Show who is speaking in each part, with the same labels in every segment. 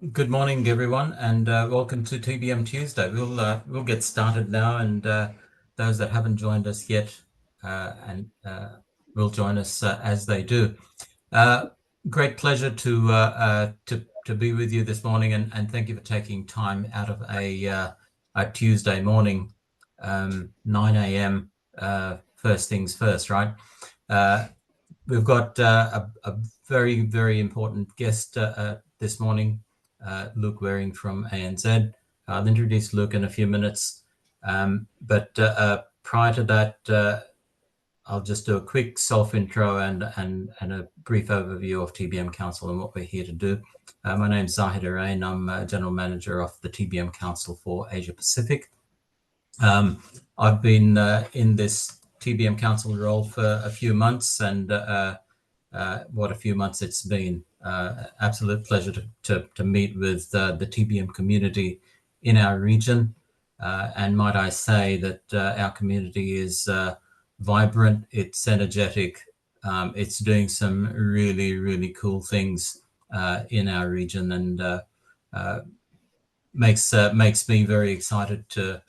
Speaker 1: Good morning, everyone, and welcome to TBM Tuesday. We'll get started now, and those that haven't joined us yet and will join us as they do. Great pleasure to be with you this morning, and thank you for taking time out of a Tuesday morning, 9 a.m. First things first, right? We've got a very, very important guest this morning, Luke Waring from ANZ. I'll introduce Luke in a few minutes. But prior to that, I'll just do a quick self-intro and a brief overview of TBM Council and what we're here to do. My name's Zahid Arain. I'm General Manager of the TBM Council for Asia Pacific. I've been in this TBM Council role for a few months, and what a few months it's been. Absolute pleasure to meet with the TBM community in our region. And might I say that our community is vibrant, it's energetic, it's doing some really, really cool things in our region, and makes me very excited to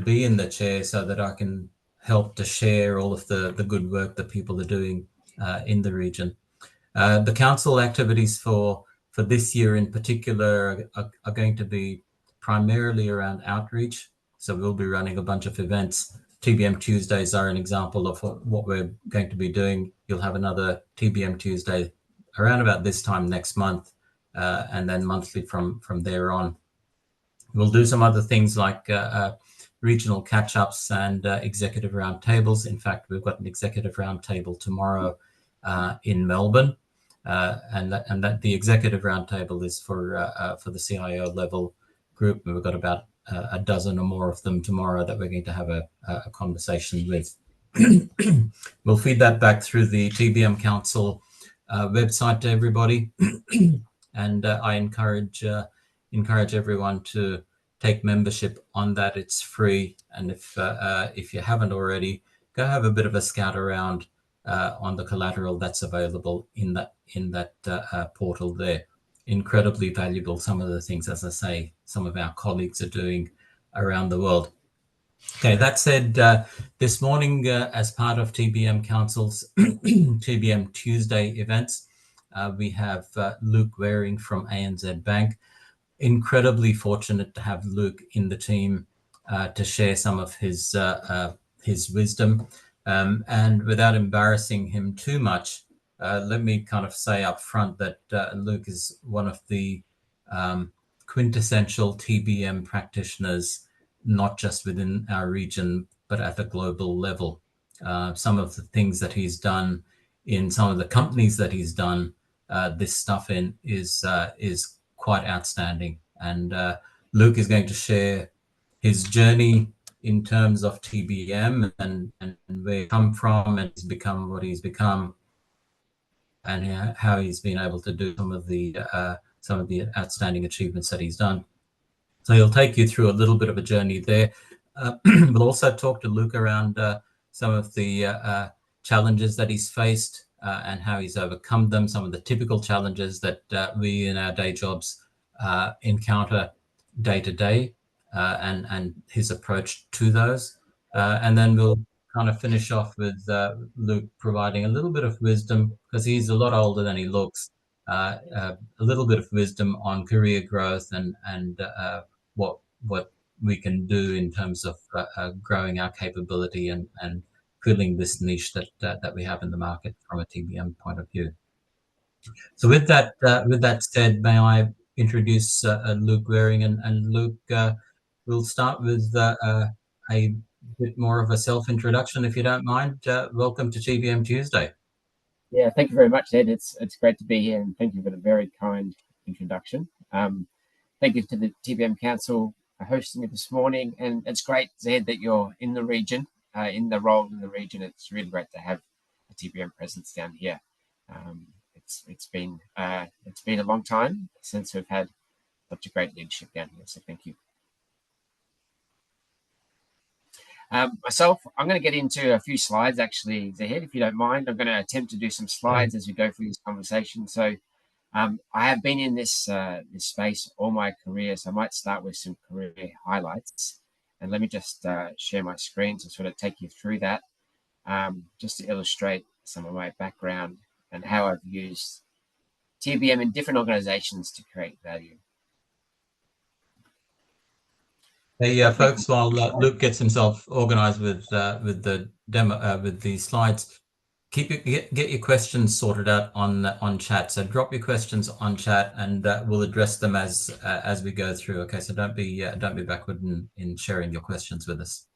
Speaker 1: be in the chair so that I can help to share all of the good work that people are doing in the region. The council activities for this year in particular are going to be primarily around outreach. So we'll be running a bunch of events. TBM Tuesdays are an example of what we're going to be doing. You'll have another TBM Tuesday around about this time next month, and then monthly from there on. We'll do some other things like regional catch-ups and executive roundtables. In fact, we've got an executive roundtable tomorrow in Melbourne, and that the executive roundtable is for the CIO level group. We've got about a dozen or more of them tomorrow that we're going to have a conversation with. We'll feed that back through the TBM Council website to everybody, and I encourage everyone to take membership on that. It's free, and if you haven't already, go have a bit of a scout around on the collateral that's available in that portal there. Incredibly valuable, some of the things, as I say, some of our colleagues are doing around the world. Okay, that said, this morning, as part of TBM Council's TBM Tuesday events, we have Luke Waring from ANZ Bank. Incredibly fortunate to have Luke in the team to share some of his wisdom. And without embarrassing him too much, let me kind of say up front that Luke is one of the quintessential TBM practitioners, not just within our region, but at a global level. Some of the things that he's done in some of the companies that he's done this stuff in is quite outstanding. And Luke is going to share his journey in terms of TBM and where he come from and he's become what he's become, and how he's been able to do some of the outstanding achievements that he's done. So he'll take you through a little bit of a journey there. We'll also talk to Luke around some of the challenges that he's faced and how he's overcome them, some of the typical challenges that we in our day jobs encounter day to day, and his approach to those. And then we'll kind of finish off with Luke providing a little bit of wisdom, because he's a lot older than he looks, a little bit of wisdom on career growth and what we can do in terms of growing our capability and filling this niche that we have in the market from a TBM point of view. So with that said, may I introduce Luke Waring, and Luke, we'll start with a bit more of a self-introduction, if you don't mind. Welcome to TBM Tuesday.
Speaker 2: Yeah, thank you very much, Ed. It's great to be here, and thank you for the very kind introduction. Thank you to the TBM Council for hosting me this morning, and it's great, Ed, that you're in the region, in the role in the region. It's really great to have a TBM presence down here. It's been a long time since we've had such a great leadership down here, so thank you. Myself, I'm going to get into a few slides actually, Zahid, if you don't mind. I'm going to attempt to do some slides as we go through this conversation. So I have been in this space all my career, so I might start with some career highlights. And let me just share my screen to sort of take you through that, just to illustrate some of my background and how I've used TBM in different organizations to create value.
Speaker 1: Hey, folks, while Luke gets himself organized with the demo, with the slides, get your questions sorted out on chat. So drop your questions on chat, and we'll address them as we go through. Okay, so don't be backward in sharing your questions with us.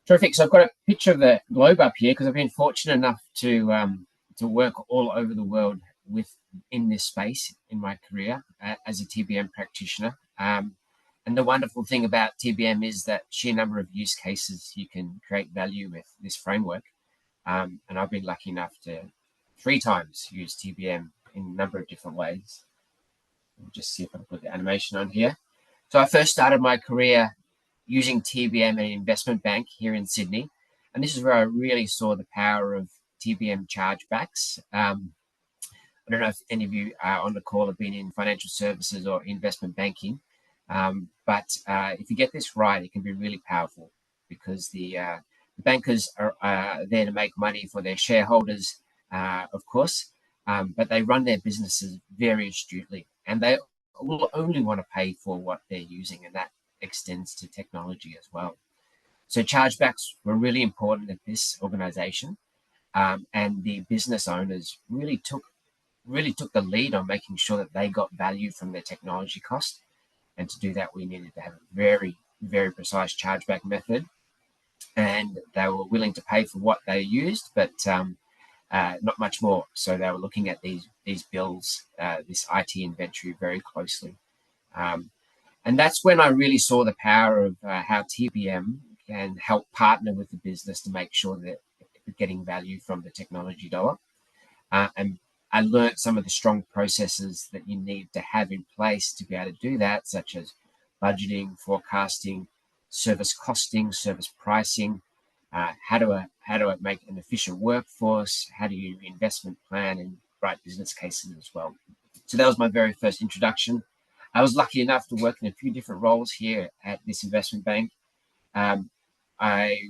Speaker 2: Terrific. So I've got a picture of the globe up here because I've been fortunate enough to work all over the world in this space in my career as a TBM practitioner. And the wonderful thing about TBM is that sheer number of use cases you can create value with this framework. And I've been lucky enough to 3 times use TBM in a number of different ways. I'll just see if I can put the animation on here. So I first started my career using TBM at an investment bank here in Sydney. And this is where I really saw the power of TBM chargebacks. I don't know if any of you on the call have been in financial services or investment banking, but if you get this right, it can be really powerful because the bankers are there to make money for their shareholders, of course, but they run their businesses very astutely, and they will only want to pay for what they're using, and that extends to technology as well. So chargebacks were really important at this organization, and the business owners really took the lead on making sure that they got value from their technology cost. And to do that, we needed to have a very, very precise chargeback method. And they were willing to pay for what they used, but not much more. So they were looking at these bills, this IT inventory very closely. And that's when I really saw the power of how TBM can help partner with the business to make sure that we're getting value from the technology dollar. And I learned some of the strong processes that you need to have in place to be able to do that, such as budgeting, forecasting, service costing, service pricing. How do I make an efficient workforce? How do you investment plan and write business cases as well? So that was my very first introduction. I was lucky enough to work in a few different roles here at this investment bank. I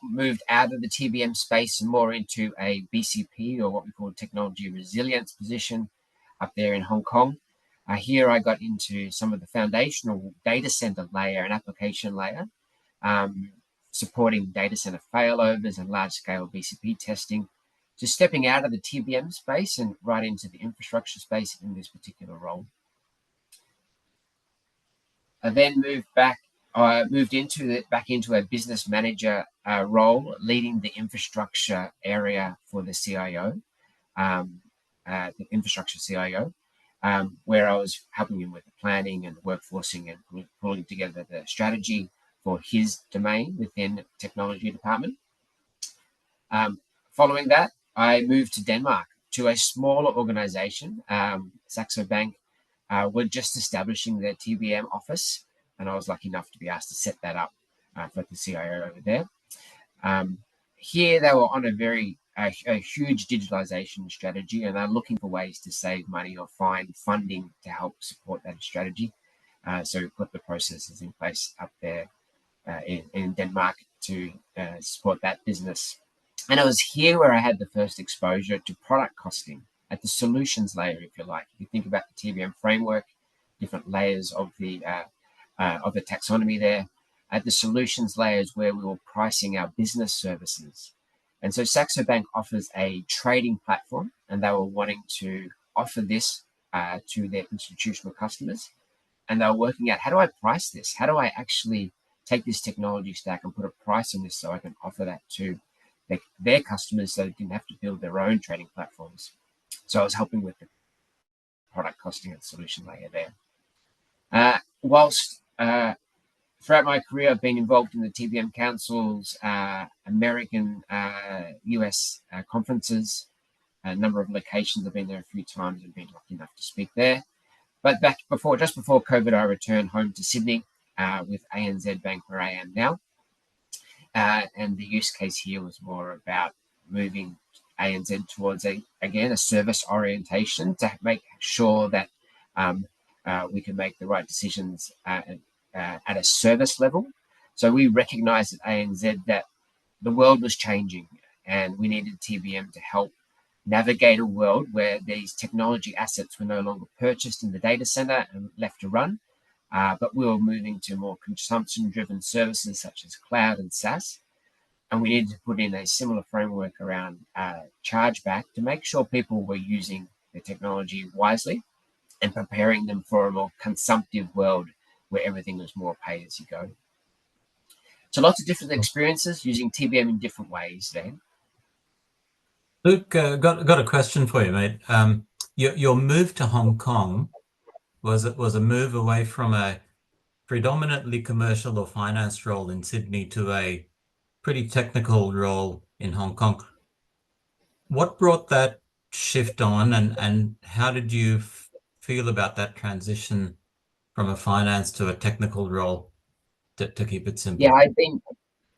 Speaker 2: moved out of the TBM space and more into a BCP, or what we call technology resilience position, up there in Hong Kong. Here I got into some of the foundational data center layer and application layer, supporting data center failovers and large-scale BCP testing, just stepping out of the TBM space and right into the infrastructure space in this particular role. I then moved into a business manager role, leading the infrastructure area for the CIO, the infrastructure CIO, where I was helping him with the planning and the workforcing and pulling together the strategy for his domain within the technology department. Following that, I moved to Denmark to a smaller organization, Saxo Bank. We're just establishing their TBM office, and I was lucky enough to be asked to set that up for the CIO over there. Here they were on a huge digitalization strategy, and they're looking for ways to save money or find funding to help support that strategy. So we put the processes in place up there in Denmark to support that business. And it was here where I had the first exposure to product costing at the solutions layer, if you like. If you think about the TBM framework, different layers of the taxonomy there, at the solutions layers where we were pricing our business services. And so Saxo Bank offers a trading platform, and they were wanting to offer this to their institutional customers. And they were working out, how do I price this? How do I actually take this technology stack and put a price on this so I can offer that to their customers so they didn't have to build their own trading platforms? So I was helping with the product costing and solution layer there. Whilst throughout my career, I've been involved in the TBM Council's American, US conferences, a number of locations. I've been there a few times and been lucky enough to speak there. But just before COVID, I returned home to Sydney with ANZ Bank, where I am now. And the use case here was more about moving ANZ towards again a service orientation to make sure that we can make the right decisions at a service level. So we recognised at ANZ that the world was changing, and we needed TBM to help navigate a world where these technology assets were no longer purchased in the data center and left to run, but we were moving to more consumption-driven services such as cloud and SaaS. And we needed to put in a similar framework around chargeback to make sure people were using the technology wisely and preparing them for a more consumptive world where everything was more pay-as-you-go. So lots of different experiences using TBM in different ways then.
Speaker 1: Luke, got a question for you, mate. Your move to Hong Kong was a move away from a predominantly commercial or finance role in Sydney to a pretty technical role in Hong Kong. What brought that shift on, and how did you feel about that transition from a finance to a technical role, to keep it simple?
Speaker 2: Yeah,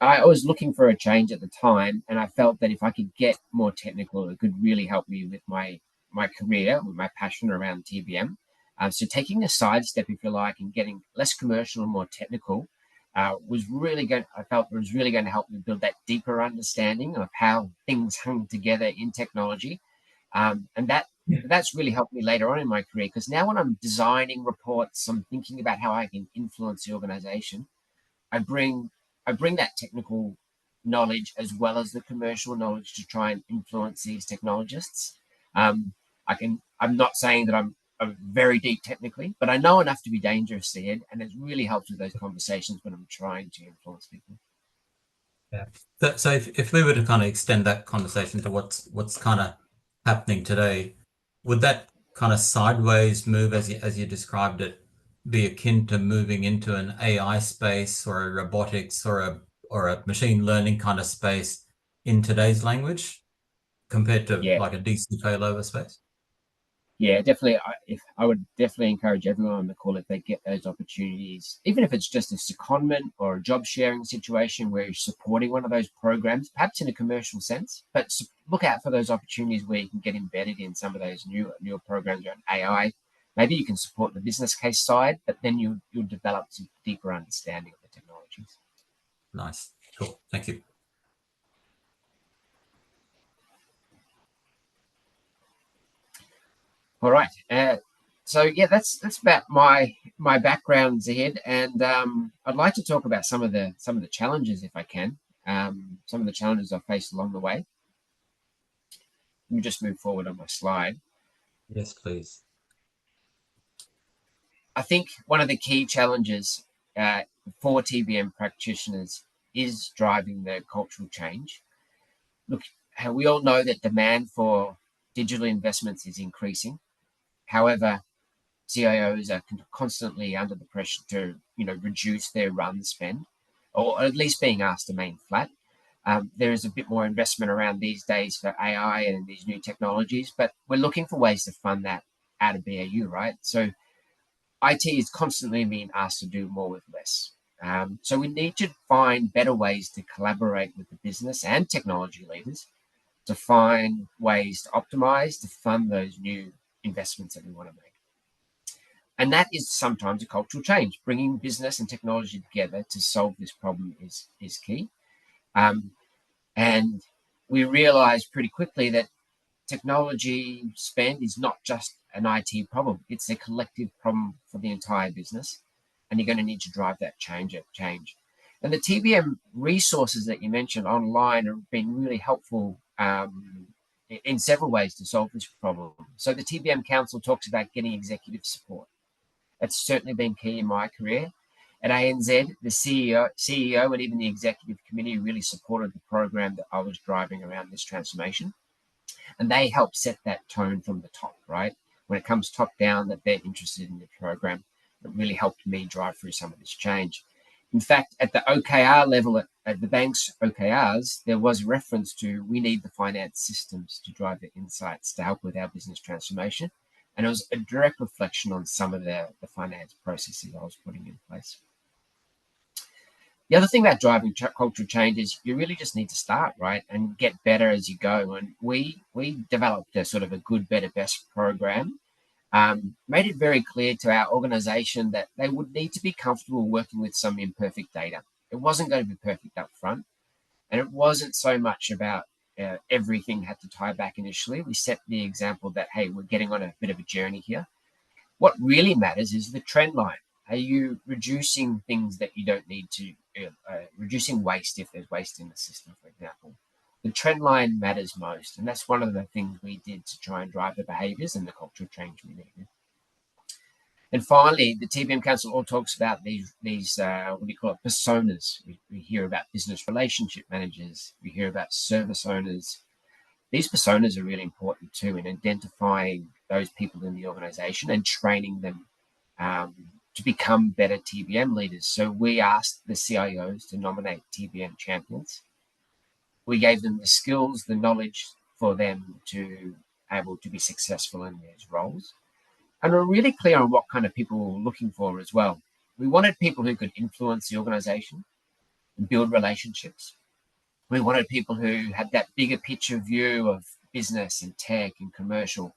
Speaker 2: I was looking for a change at the time, and I felt that if I could get more technical, it could really help me with my career, with my passion around TBM. So taking a sidestep, if you like, and getting less commercial and more technical was really going. I felt it was really going to help me build that deeper understanding of how things hung together in technology, and that's really helped me later on in my career. Because now when I'm designing reports, I'm thinking about how I can influence the organization. I bring that technical knowledge as well as the commercial knowledge to try and influence these technologists. I'm not saying that I'm very deep technically, but I know enough to be dangerous ahead, and it really helps with those conversations when I'm trying to influence people.
Speaker 1: Yeah. So if we were to kind of extend that conversation to what's kind of happening today, would that kind of sideways move, as you described it, be akin to moving into an AI space or a robotics or a machine learning kind of space in today's language compared to
Speaker 2: Yeah,
Speaker 1: like a DC failover space?
Speaker 2: yeah, definitely. I would definitely encourage everyone on the call, if they get those opportunities, even if it's just a secondment or a job sharing situation where you're supporting one of those programs, perhaps in a commercial sense, but look out for those opportunities where you can get embedded in some of those newer programs around AI. Maybe you can support the business case side, but then you'll develop some deeper understanding of the technologies.
Speaker 1: Nice. Cool. Thank you.
Speaker 2: All right. So yeah, that's about my background, Zahid, and I'd like to talk about some of the challenges, if I can, some of the challenges I've faced along the way. Let me just move forward on my slide.
Speaker 1: Yes, please.
Speaker 2: I think one of the key challenges for TBM practitioners is driving the cultural change. Look, we all know that demand for digital investments is increasing. However, CIOs are constantly under the pressure to, reduce their run spend, or at least being asked to remain flat. There is a bit more investment around these days for AI and these new technologies, but we're looking for ways to fund that out of BAU, right? So IT is constantly being asked to do more with less. So we need to find better ways to collaborate with the business and technology leaders to find ways to optimize, to fund those new investments that we want to make. And that is sometimes a cultural change. Bringing business and technology together to solve this problem is key. And we realized pretty quickly that technology spend is not just an IT problem. It's a collective problem for the entire business. And you're going to need to drive that change. And the TBM resources that you mentioned online have been really helpful in several ways to solve this problem. So the TBM Council talks about getting executive support. That's certainly been key in my career. At ANZ, the CEO and even the executive committee really supported the program that I was driving around this transformation. And they help set that tone from the top, right? When it comes top down, that they're interested in the program. It really helped me drive through some of this change. In fact, at the OKR level, at the bank's OKRs, there was reference to we need the finance systems to drive the insights to help with our business transformation. And it was a direct reflection on some of the finance processes I was putting in place. The other thing about driving cultural change is you really just need to start, right, and get better as you go. And we developed a sort of a good, better, best program, made it very clear to our organization that they would need to be comfortable working with some imperfect data. It wasn't going to be perfect up front, and it wasn't so much about everything had to tie back initially. We set the example that, hey, we're getting on a bit of a journey here. What really matters is the trend line. Are you reducing things that you don't need to, reducing waste if there's waste in the system, for example? The trend line matters most, and that's one of the things we did to try and drive the behaviours and the cultural change we needed. And finally, the TBM Council all talks about these what do you call it, personas. We hear about business relationship managers. We hear about service owners. These personas are really important too in identifying those people in the organisation and training them to become better TBM leaders. So we asked the CIOs to nominate TBM champions. We gave them the skills, the knowledge for them to able to be successful in these roles. And we're really clear on what kind of people we were looking for as well. We wanted people who could influence the organisation and build relationships. We wanted people who had that bigger picture view of business and tech and commercial.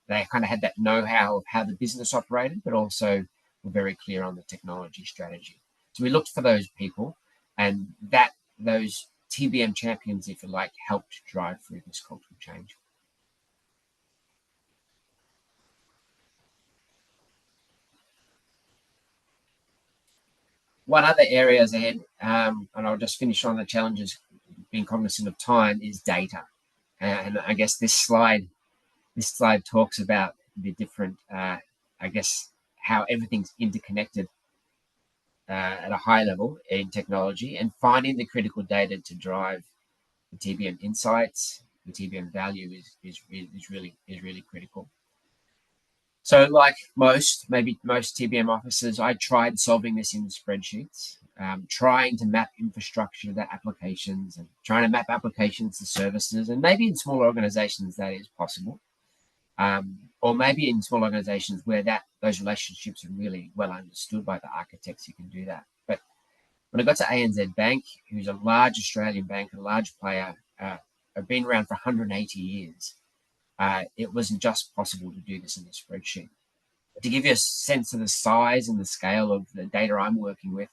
Speaker 2: They kind of had that know-how of how the business operated, but also were very clear on the technology strategy. So we looked for those people, and those TBM champions, if you like, helped drive through this cultural change. One other area ahead, and I'll just finish on the challenges, being cognizant of time, is data. And I guess this slide talks about the different, I guess, how everything's interconnected at a high level in technology, and finding the critical data to drive the TBM insights, the TBM value is really critical. So like maybe most TBM officers, I tried solving this in spreadsheets, trying to map infrastructure to applications and trying to map applications to services. And maybe in small organizations that is possible. Or maybe in small organizations where those relationships are really well understood by the architects, you can do that. But when I got to ANZ Bank, who's a large Australian bank, a large player, have been around for 180 years, it wasn't just possible to do this in a spreadsheet. To give you a sense of the size and the scale of the data I'm working with,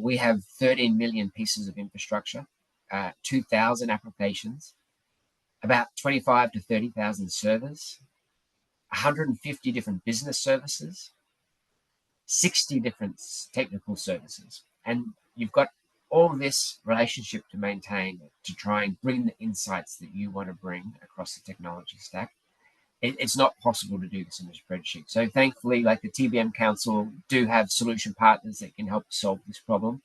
Speaker 2: we have 13 million pieces of infrastructure, 2,000 applications, about 25 to 30,000 servers, 150 different business services, 60 different technical services. And you've got all this relationship to maintain to try and bring the insights that you want to bring across the technology stack. It's not possible to do this in a spreadsheet. So thankfully, like the TBM Council do have solution partners that can help solve this problem,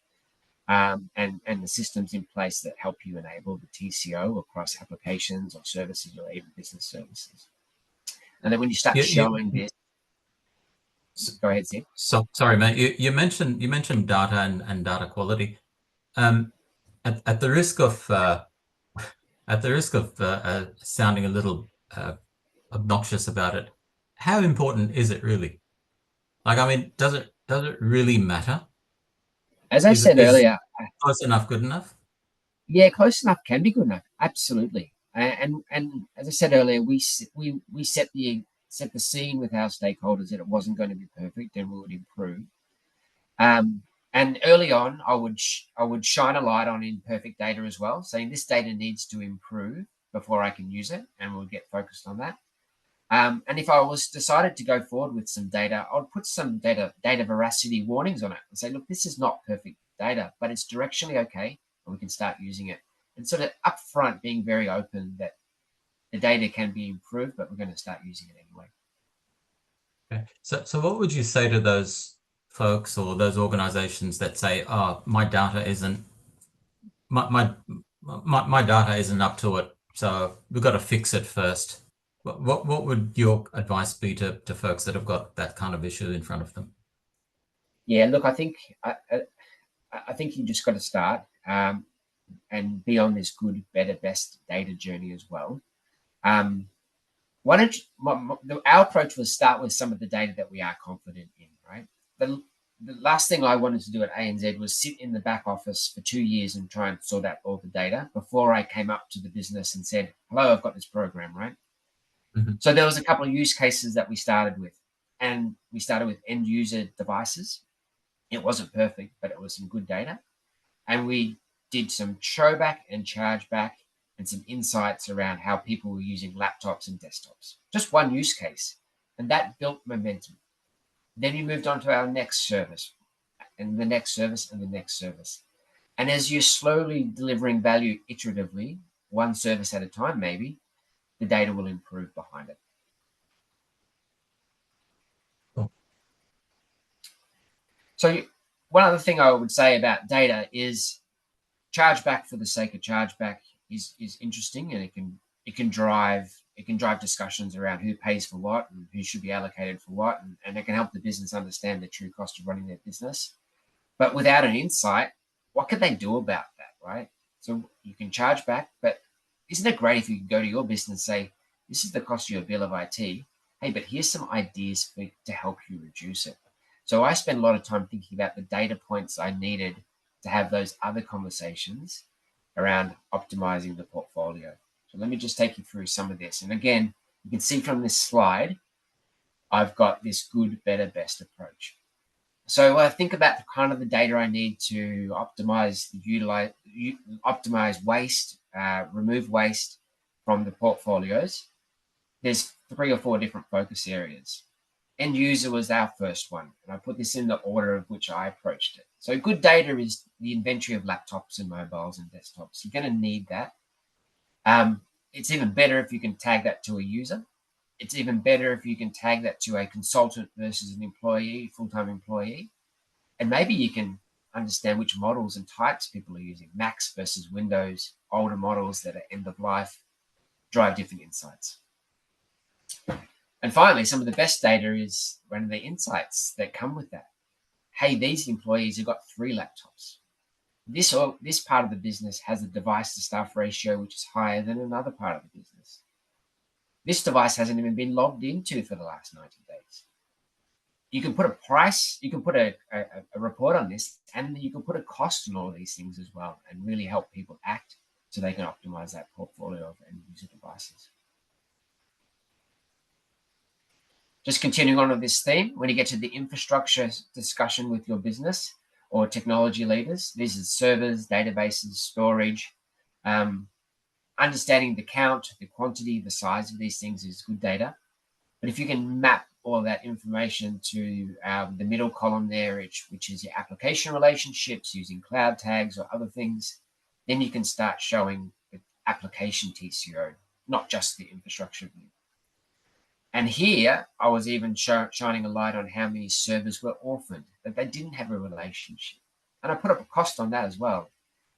Speaker 2: and the systems in place that help you enable the TCO across applications or services or even business services. And then when you start showing this, go ahead, Sid.
Speaker 1: Sorry, mate. You mentioned data and data quality. At the risk of sounding a little obnoxious about it, how important is it really? Like, I mean, does it really matter?
Speaker 2: As I said earlier,
Speaker 1: close enough good enough?
Speaker 2: Yeah, close enough can be good enough. Absolutely. And as I said earlier, we set the scene with our stakeholders that it wasn't going to be perfect and we would improve. And early on, I would shine a light on imperfect data as well, saying this data needs to improve before I can use it, and we'll get focused on that. And if I was decided to go forward with some data, I'd put some data veracity warnings on it and say, look, this is not perfect data, but it's directionally okay, and we can start using it. And sort of upfront being very open that the data can be improved, but we're going to start using it anyway.
Speaker 1: Okay. So what would you say to those folks or those organizations that say, oh, my data isn't up to it, so we've got to fix it first? What would your advice be to folks that have got that kind of issue in front of them?
Speaker 2: Yeah, look, I think you just got to start and be on this good, better, best data journey as well. Why don't our approach was start with some of the data that we are confident in, right? the last thing I wanted to do at ANZ was sit in the back office for 2 years and try and sort out all the data before I came up to the business and said, hello, I've got this program, right?
Speaker 1: Mm-hmm.
Speaker 2: So there was a couple of use cases that we started with, and we started with end user devices. It wasn't perfect, but it was some good data. And we did some showback and chargeback and some insights around how people were using laptops and desktops. Just one use case. And that built momentum. Then we moved on to our next service and the next service and the next service. And as you're slowly delivering value iteratively, one service at a time, maybe, the data will improve behind it.
Speaker 1: Cool.
Speaker 2: So one other thing I would say about data is chargeback for the sake of chargeback is interesting, and it can drive discussions around who pays for what and who should be allocated for what, and it can help the business understand the true cost of running their business. But without an insight, what can they do about that, right? So you can charge back, but isn't it great if you can go to your business and say, this is the cost of your bill of IT. Hey, but here's some ideas to help you reduce it. So I spend a lot of time thinking about the data points I needed to have those other conversations around optimizing the portfolio. So let me just take you through some of this. And again, you can see from this slide, I've got this good, better, best approach. So I think about the kind of the data I need to optimize waste, remove waste from the portfolios. There's 3 or 4 different focus areas. End user was our first one, and I put this in the order of which I approached it. So good data is the inventory of laptops and mobiles and desktops. You're going to need that. It's even better if you can tag that to a user. It's even better if you can tag that to a consultant versus an employee, full-time employee. And maybe you can understand which models and types people are using, Macs versus Windows, older models that are end of life, drive different insights. And finally, some of the best data is one of the insights that come with that. Hey, these employees have got 3 laptops. This part of the business has a device to staff ratio which is higher than another part of the business. This device hasn't even been logged into for the last 90 days. You can put a price, you can put a report on this, and you can put a cost on all of these things as well, and really help people act so they can optimize that portfolio of end user devices. Just continuing on with this theme, when you get to the infrastructure discussion with your business or technology leaders, these are servers, databases, storage. Understanding the count, the quantity, the size of these things is good data. But if you can map all of that information to the middle column there, which is your application relationships using cloud tags or other things, then you can start showing the application TCO, not just the infrastructure view. And here, I was even shining a light on how many servers were orphaned, that they didn't have a relationship. And I put up a cost on that as well.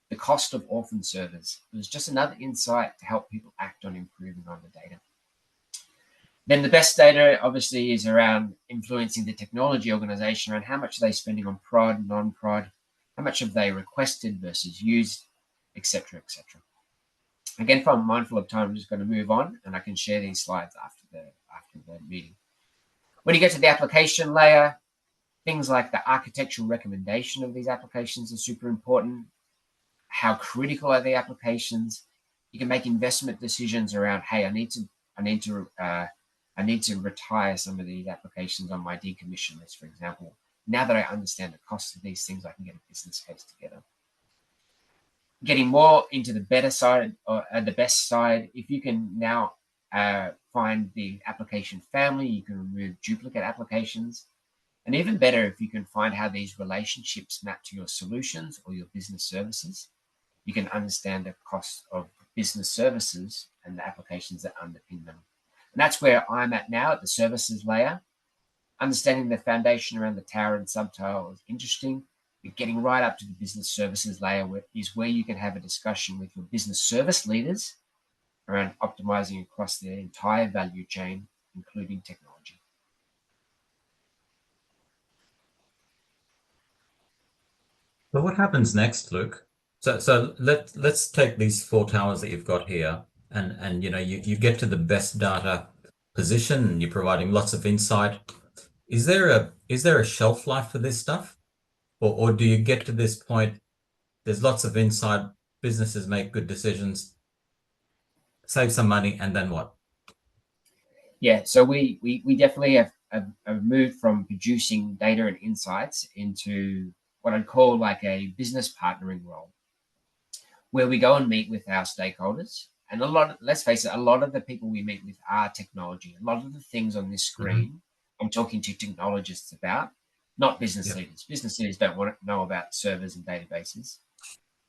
Speaker 2: The cost of orphaned servers. It was just another insight to help people act on improving on the data. Then the best data obviously is around influencing the technology organization around how much are they spending on prod, non-prod, how much have they requested versus used, etc., etc. Again, if I'm mindful of time, I'm just going to move on, and I can share these slides after the meeting. When you get to the application layer, things like the architectural recommendation of these applications are super important. How critical are the applications? You can make investment decisions around, hey, I need to retire some of these applications on my decommission list, for example. Now that I understand the cost of these things, I can get a business case together. Getting more into the better side or the best side, if you can now find the application family, you can remove duplicate applications. And even better, if you can find how these relationships map to your solutions or your business services, you can understand the cost of business services and the applications that underpin them. And that's where I'm at now at the services layer. Understanding the foundation around the tower and subtower is interesting. But getting right up to the business services layer is where you can have a discussion with your business service leaders around optimizing across the entire value chain, including technology.
Speaker 1: So what happens next, Luke? So let's take these 4 towers that you've got here, and you get to the best data position, and you're providing lots of insight. is there a shelf life for this stuff, or do you get to this point? There's lots of insight. Businesses make good decisions, save some money, and then what?
Speaker 2: Yeah, so we definitely have moved from producing data and insights into what I'd call like a business partnering role, where we go and meet with our stakeholders. And let's face it, a lot of the people we meet with are technology. A lot of the things on this screen, I'm talking to technologists about, not business leaders. Business leaders don't want to know about servers and databases,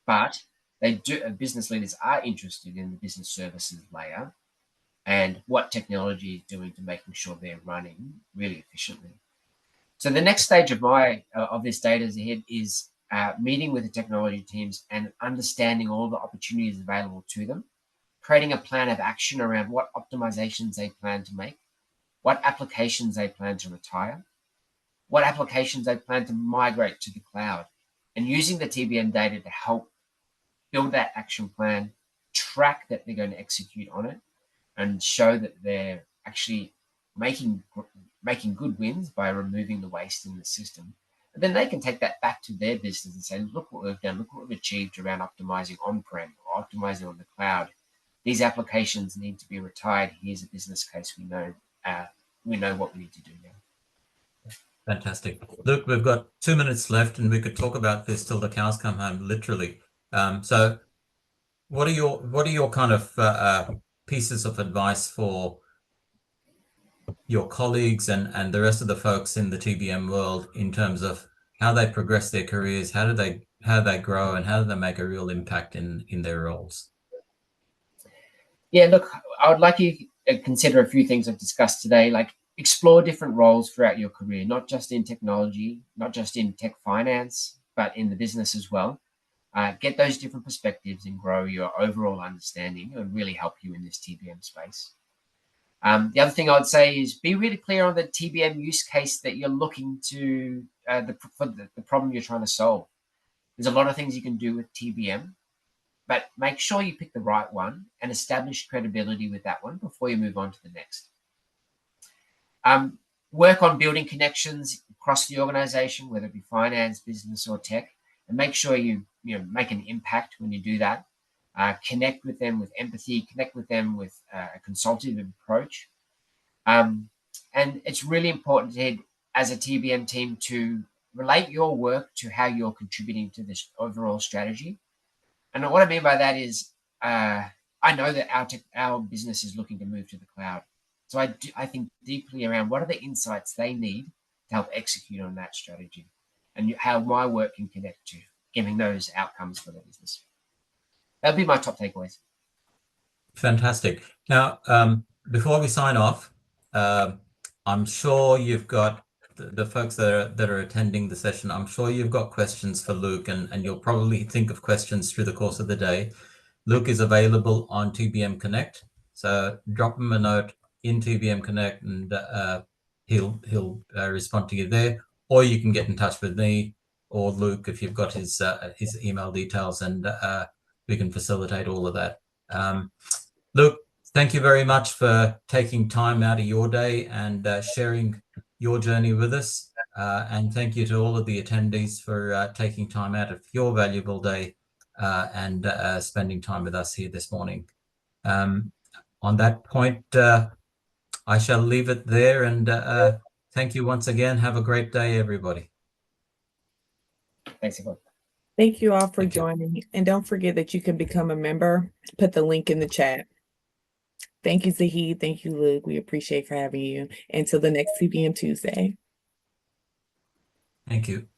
Speaker 2: but they do. Business leaders are interested in the business services layer and what technology is doing to making sure they're running really efficiently. So the next stage of this data ahead is meeting with the technology teams and understanding all the opportunities available to them, creating a plan of action around what optimizations they plan to make, what applications they plan to retire, what applications they plan to migrate to the cloud, and using the TBM data to help build that action plan, track that they're going to execute on it, and show that they're actually making good wins by removing the waste in the system. And then they can take that back to their business and say, look what we've done, look what we've achieved around optimizing on-prem or optimizing on the cloud. These applications need to be retired. Here's a business case. We know what we need to do now.
Speaker 1: Fantastic. Luke, we've got 2 minutes left, and we could talk about this till the cows come home, literally. So what are your kind of pieces of advice for your colleagues and the rest of the folks in the TBM world in terms of how they progress their careers, how they grow, and how do they make a real impact in their roles?
Speaker 2: Yeah, look, I would like you to consider a few things I've discussed today, like explore different roles throughout your career, not just in technology, not just in tech finance, but in the business as well. Get those different perspectives and grow your overall understanding. It would really help you in this TBM space. The other thing I would say is be really clear on the TBM use case that you're looking to, for the problem you're trying to solve. There's a lot of things you can do with TBM, but make sure you pick the right one and establish credibility with that one before you move on to the next. Work on building connections across the organization, whether it be finance, business, or tech, and make sure you make an impact when you do that. Connect with them with empathy, connect with them with a consultative approach. And it's really important to, as a TBM team, to relate your work to how you're contributing to this overall strategy. And what I mean by that is, I know that our business is looking to move to the cloud. So I think deeply around what are the insights they need to help execute on that strategy, and how my work can connect to giving those outcomes for the business. That'd be my top takeaways.
Speaker 1: Fantastic. Now, before we sign off, I'm sure you've got the folks that are attending the session. I'm sure you've got questions for Luke, and you'll probably think of questions through the course of the day. Luke is available on TBM Connect, so drop him a note in TBM Connect, and he'll respond to you there. Or you can get in touch with me or Luke if you've got his email details, and we can facilitate all of that. Luke, thank you very much for taking time out of your day and sharing your journey with us. And thank you to all of the attendees for taking time out of your valuable day and spending time with us here this morning. On that point, I shall leave it there, and thank you once again. Have a great day, everybody.
Speaker 2: Thanks, everyone.
Speaker 3: Thank you all for joining. And don't forget that you can become a member. Put the link in the chat. Thank you, Zahid. Thank you, Luke. We appreciate for having you. Until the next TBM Tuesday.
Speaker 1: Thank you.